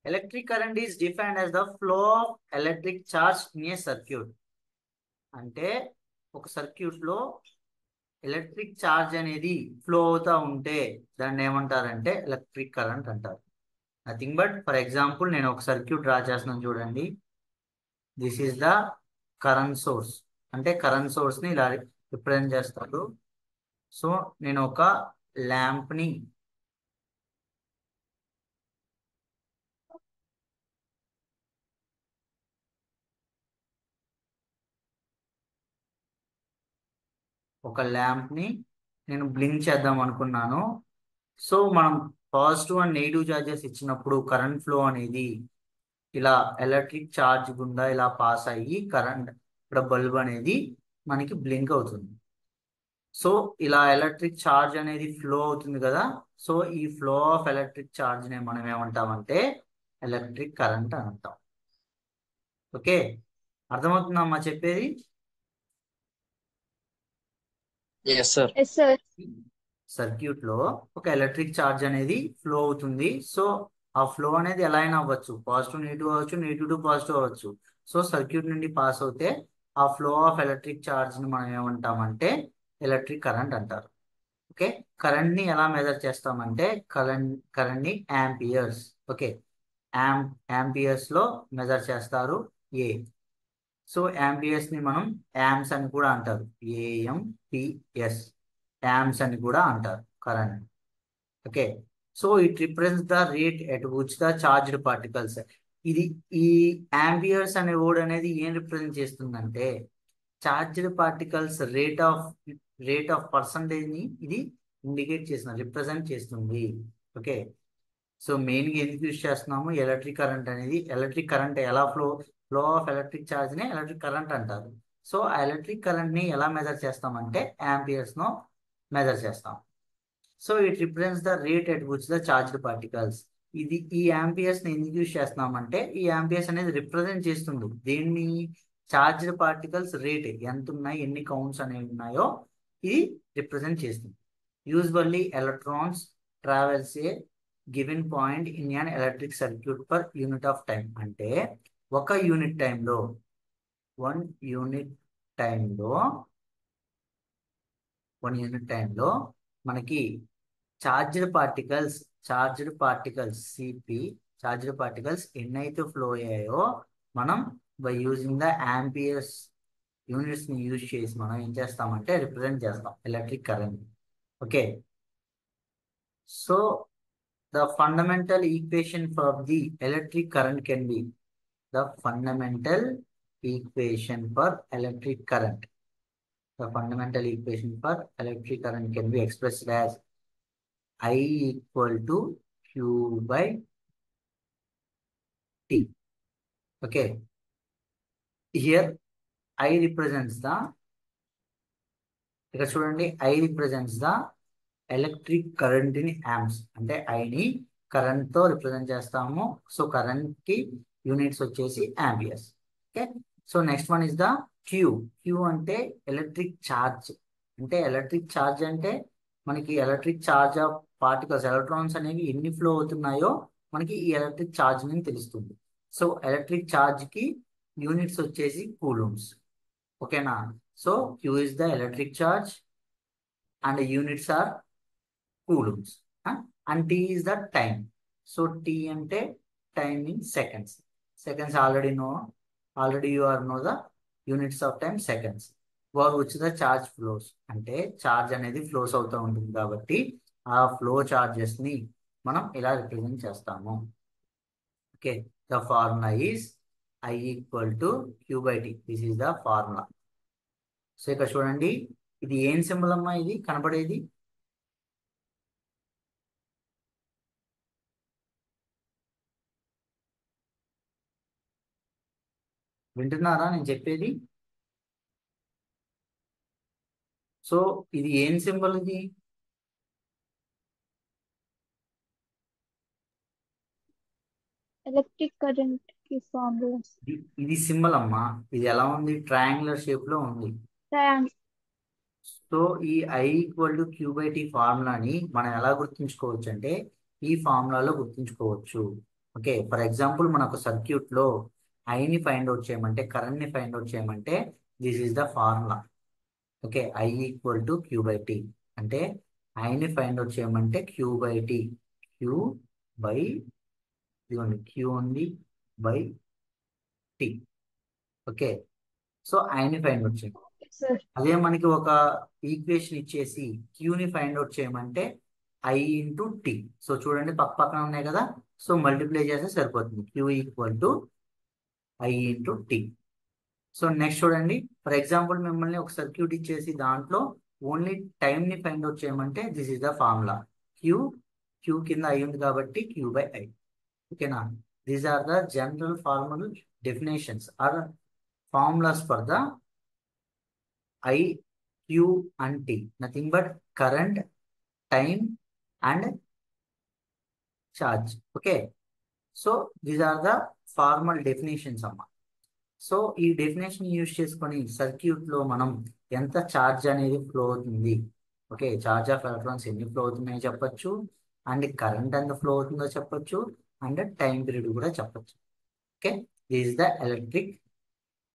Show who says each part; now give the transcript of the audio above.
Speaker 1: Electric current is defined as the flow of electric charge in a circuit. అంటే ఒక circuit లో electric charge అనేది flow అవుతా ఉంటే దాన్ని ఏమంటారంటే ఎలక్ట్రిక్ కరెంట్ అంటారు. నథింగ్ బట్ ఫర్ ఎగ్జాంపుల్ నేను ఒక సర్క్యూట్ డ్రా చేస్తున్నాను చూడండి. This is the current source. అంటే కరెంట్ సోర్స్ ని ఇలా రిప్రజెంట్ చేస్తారు. సో నేను ఒక ల్యాంప్ ని నేను బ్లింక్ చేద్దాం అనుకున్నాను. సో మనం పాజిటివ్ అండ్ నెగిటివ్ చార్జెస్ ఇచ్చినప్పుడు కరెంట్ ఫ్లో అనేది ఇలా ఎలక్ట్రిక్ ఛార్జ్ గుండా ఇలా పాస్ అయ్యి కరెంట్ ఇక్కడ బల్బ్ అనేది మనకి బ్లింక్ అవుతుంది. సో ఇలా ఎలక్ట్రిక్ ఛార్జ్ అనేది ఫ్లో అవుతుంది కదా. సో ఈ ఫ్లో ఆఫ్ ఎలక్ట్రిక్ ఛార్జ్ ని మనం ఏమంటామంటే ఎలక్ట్రిక్ కరెంట్ అని అంటాం. ఓకే, అర్థమవుతుందమ్మా చెప్పేది?
Speaker 2: Yes sir.
Speaker 3: Yes sir.
Speaker 1: Circuit లో ఒక ఎలక్ట్రిక్ ఛార్జ్ అనేది ఫ్లో అవుతుంది. సో ఆ ఫ్లో అనేది ఎలా అయినా అవ్వచ్చు, పాజిటివ్ నెగిటివ్ అవ్వచ్చు, నెగిటివ్ టు పాజిటివ్ అవ్వచ్చు. సో సర్క్యూట్ నుండి పాస్ అవుతే ఆ ఫ్లో ఆఫ్ ఎలక్ట్రిక్ ఛార్జ్ ని మనం ఏమంటామంటే ఎలక్ట్రిక్ కరెంట్ అంటారు. ఓకే, కరెంట్ ని ఎలా మెజర్ చేస్తామంటే కరెంట్ ని యాంపియర్స్. ఓకే, యాంపియర్స్ లో మెజర్ చేస్తారు. ఏ సో యాంపియర్స్ ని మనం యాంప్స్ అని కూడా అంటారు. ఏఎంపిఎస్ యాంప్స్ అని కూడా అంటారు current. Okay, so it represents the rate at which the charged particles. ఇది ఈ యాంపియర్స్ అనే వర్డ్ అనేది ఏం రిప్రజెంట్ చేస్తుందంటే charged particles rate of percentage ని ఇది ఇండికేట్ చేస్తుంది, రిప్రజెంట్ చేస్తుంది. ఓకే, సో మెయిన్గా ఎందుకు యూజ్ చేస్తున్నాము ఎలక్ట్రిక్ కరెంట్ అనేది. ఎలక్ట్రిక్ కరెంట్ ఎలా ఫ్లో ఆఫ్ ఎలక్ట్రిక్ ఛార్జ్ ని ఎలక్ట్రిక్ కరెంట్ అంటారు. సో ఆ ఎలక్ట్రిక్ కరెంట్ ని ఎలా మెజర్ చేస్తామంటే యాంపియర్స్ ను మెజర్ చేస్తాం. So it represents the rate at which the charged particles. ఈ యాంపియర్స్ ని ఎందుకు యూజ్ చేస్తున్నామంటే ఈ యాంపియర్స్ అనేది రిప్రజెంట్ చేస్తుంది దేన్ని, చార్జ్డ్ పార్టికల్స్ రేట్ ఎంత ఉన్నాయి, ఎన్ని కౌంట్స్ అనేవి ఉన్నాయో ఇది రిప్రజెంట్ చేస్తుంది. Usually electrons travels a given point in an electric circuit per unit of time. అంటే ఒక యూనిట్ టైంలో 1 యూనిట్ టైంలో మనకి charged particles CP charged particles ఎన్నైతే ఫ్లో అయ్యాయో మనం by using the amperes units ని యూజ్ చేసి మనం ఏం చేస్తామంటే రిప్రజెంట్ చేస్తాం electric current. Okay, so the fundamental equation for the electric current can be the fundamental equation for electric current. The fundamental equation for electric current can be expressed as I equal to Q by T. Okay, here I represents the ఇక్కడ చూడండి I represents the electric current in amps. అంటే ఐని current తో represent చేస్తాము. సో current కి units వచ్చేసి amperes. Okay, so next one is the Q. అంటే ఎలక్ట్రిక్ ఛార్జ్. అంటే ఎలక్ట్రిక్ ఛార్జ్ అంటే మనకి electric charge of particles electrons అనేవి ఎన్ని ఫ్లో అవుతున్నాయో మనకి ఈ ఎలక్ట్రిక్ ఛార్జ్ అని తెలుస్తుంది. సో ఎలక్ట్రిక్ ఛార్జ్ కి యూనిట్స్ వచ్చేసి కూలూమ్స్. ఓకేనా, so Q is the electric charge and units are coulombs, and t is the time. So t ante time in seconds. Already you are know the units of time seconds. For which the charge flows. Ante charge అనేది flows అవుతూ ఉంటుంది కాబట్టి ఆ flow charges ని మనం ఇలా represent చేస్తాము. Okay, the formula is I equal to Q by T. This is the formula. So ఇక్కడ చూడండి ఇది ఏం సింబల్ అమ్మా, ఇది కనబడేది వింటున్నారా నేను చెప్పేది? సో ఇది ఏం సింబల్, ఇది
Speaker 3: ఎలక్ట్రిక్ కరెంట్ కి ఫార్ములా.
Speaker 1: ఇది సింబల్ అమ్మా. ఇది ఎలా ఉంది, ట్రయాంగులర్ షేప్ లో ఉంది. సో ఈ I equal to Q by T ఫార్ములాని మనం ఎలా గుర్తుంచుకోవచ్చు అంటే ఈ ఫార్ములాలో గుర్తుంచుకోవచ్చు. ఓకే, ఫర్ ఎగ్జాంపుల్ మనకు సర్క్యూట్ లో ఐని ఫైండ్ అవుట్ చేయమంటే, కరెంట్ ని ఫైండ్ అవుట్ చేయమంటే, this is the formula. Okay, I equal to Q by T. అంటే ఐని ఫైండ్ అవుట్ చేయమంటే Q by T. Q by, ఇదిగోండి క్యూ ఉంది బై టీ. ఓకే, సో ఐని ఫైండ్ అవుట్ చేయండి.
Speaker 3: Sir.
Speaker 1: అదే మనకి ఒక ఈక్వేషన్ ఇచ్చేసి క్యూని ఫైండ్ అవుట్ చేయమంటే ఐ ఇంటూ టీ. సో చూడండి పక్క పక్కన ఉన్నాయి కదా, సో మల్టిప్లై చేస్తే సరిపోతుంది. Q equal to I into T. So next చూడండి, ఫర్ ఎగ్జాంపుల్ మిమ్మల్ని ఒక సర్క్యూట్ ఇచ్చేసి దాంట్లో ఓన్లీ టైం ని ఫైండ్ అవుట్ చేయమంటే this is the formula. Q, Q కింద ఐ ఉంది కాబట్టి క్యూ బై ఐ. ఓకేనా, these are the general formula definitions or formulas for the I, Q and T. Nothing but current, time and charge. Okay, so these are the formal definitions అమ్మా. సో ఈ definition use చేసుకొని circuit లో మనం ఎంత charge అనేది flow అవుతుంది, okay, charge of electrons ఎన్ని ఫ్లో అవుతున్నాయో చెప్పొచ్చు, అండ్ కరెంట్ ఎంత ఫ్లో అవుతుందో చెప్పొచ్చు, అండ్ టైం పీరియడ్ కూడా చెప్పొచ్చు. Okay, this is the electric